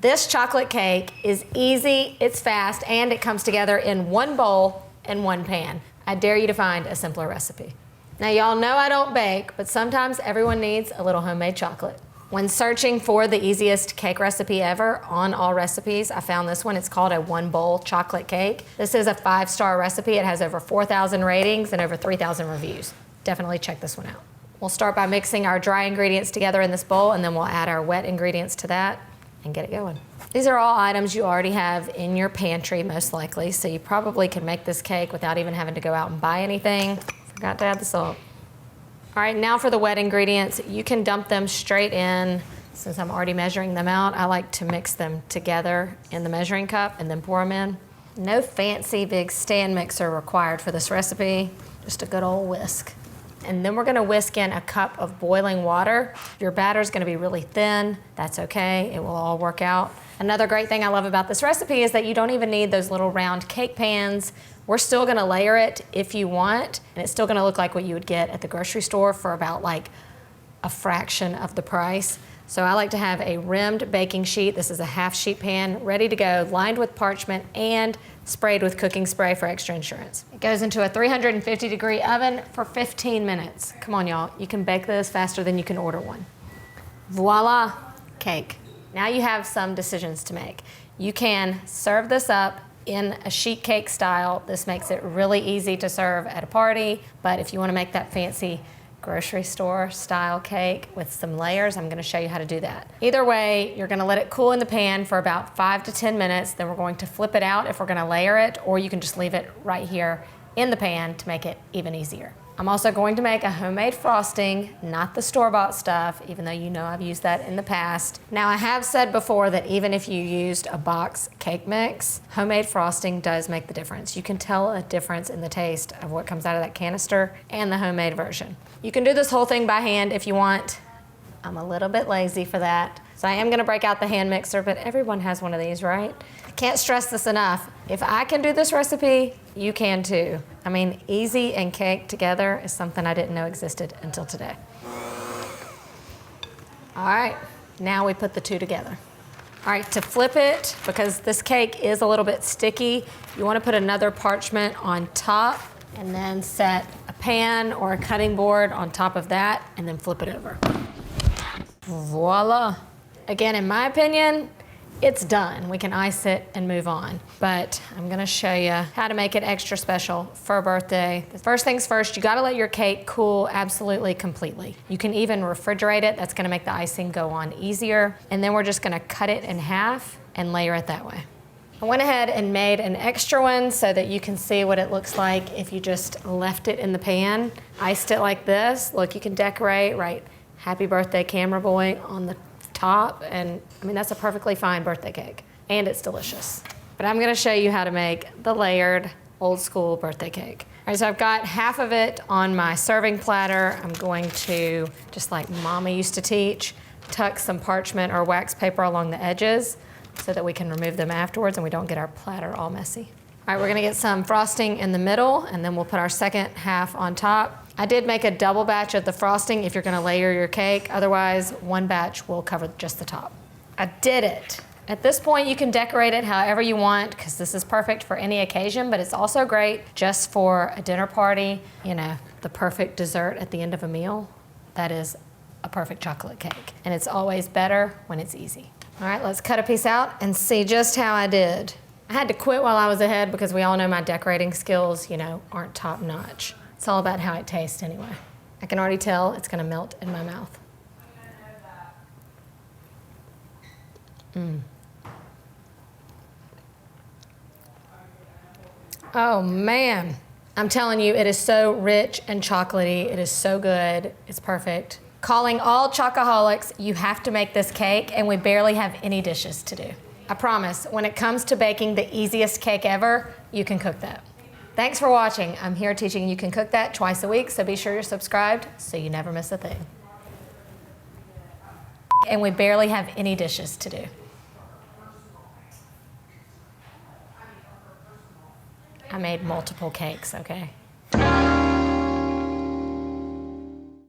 This chocolate cake is easy, it's fast, and it comes together in one bowl and one pan. I dare you to find a simpler recipe. Now y'all know I don't bake, but sometimes everyone needs a little homemade chocolate. When searching for the easiest cake recipe ever on Allrecipes, I found this one. It's called a one bowl chocolate cake. This is a 5-star recipe. It has over 4,000 ratings and over 3,000 reviews. Definitely check this one out. We'll start by mixing our dry ingredients together in this bowl, and then we'll add our wet ingredients to that and get it going. These are all items you already have in your pantry, most likely, so you probably can make this cake without even having to go out and buy anything. Forgot to add the salt. All right, now for the wet ingredients, you can dump them straight in. Since I'm already measuring them out, I like to mix them together in the measuring cup and then pour them in. No fancy big stand mixer required for this recipe, just a good old whisk. And then we're gonna whisk in a cup of boiling water. Your batter's gonna be really thin, that's okay, it will all work out. Another great thing I love about this recipe is that you don't even need those little round cake pans. We're still gonna layer it if you want, and it's still gonna look like what you would get at the grocery store for about like a fraction of the price. So I like to have a rimmed baking sheet. This is a half sheet pan, ready to go, lined with parchment and sprayed with cooking spray for extra insurance. It goes into a 350-degree oven for 15 minutes. Come on, y'all, you can bake this faster than you can order one. Voila, cake. Now you have some decisions to make. You can serve this up in a sheet cake style. This makes it really easy to serve at a party, but if you want to make that fancy grocery store style cake with some layers, I'm gonna show you how to do that. Either way, you're gonna let it cool in the pan for about 5 to 10 minutes, then we're going to flip it out if we're gonna layer it, or you can just leave it right here in the pan to make it even easier. I'm also going to make a homemade frosting, not the store-bought stuff, even though you know I've used that in the past. Now, I have said before that even if you used a box cake mix, homemade frosting does make the difference. You can tell a difference in the taste of what comes out of that canister and the homemade version. You can do this whole thing by hand if you want. I'm a little bit lazy for that. So I am gonna break out the hand mixer, but everyone has one of these, right? I can't stress this enough. If I can do this recipe, you can too. I mean, easy and cake together is something I didn't know existed until today. All right, now we put the two together. All right, to flip it, because this cake is a little bit sticky, you wanna put another parchment on top and then set a pan or a cutting board on top of that and then flip it over. Voila. Again, in my opinion, it's done. We can ice it and move on. But I'm gonna show you how to make it extra special for a birthday. The first things first, you gotta let your cake cool absolutely completely. You can even refrigerate it. That's gonna make the icing go on easier. And then we're just gonna cut it in half and layer it that way. I went ahead and made an extra one so that you can see what it looks like if you just left it in the pan. Iced it like this. Look, you can decorate, right? Happy birthday, camera boy on the top, and I mean, that's a perfectly fine birthday cake, and it's delicious. But I'm gonna show you how to make the layered, old school birthday cake. All right, so I've got half of it on my serving platter. I'm going to, just like Mama used to teach, tuck some parchment or wax paper along the edges so that we can remove them afterwards and we don't get our platter all messy. All right, we're gonna get some frosting in the middle, and then we'll put our second half on top. I did make a double batch of the frosting if you're gonna layer your cake. Otherwise, one batch will cover just the top. I did it. At this point, you can decorate it however you want, because this is perfect for any occasion, but it's also great just for a dinner party, you know, the perfect dessert at the end of a meal. That is a perfect chocolate cake. And it's always better when it's easy. All right, let's cut a piece out and see just how I did. I had to quit while I was ahead because we all know my decorating skills, you know, aren't top notch. It's all about how it tastes anyway. I can already tell it's gonna melt in my mouth. Oh man, I'm telling you, it is so rich and chocolatey. It is so good, it's perfect. Calling all chocoholics, you have to make this cake, and we barely have any dishes to do. I promise, when it comes to baking the easiest cake ever, you can cook that. Thanks for watching. I'm here teaching you can cook that twice a week, so be sure you're subscribed so you never miss a thing. And we barely have any dishes to do. I made multiple cakes, okay?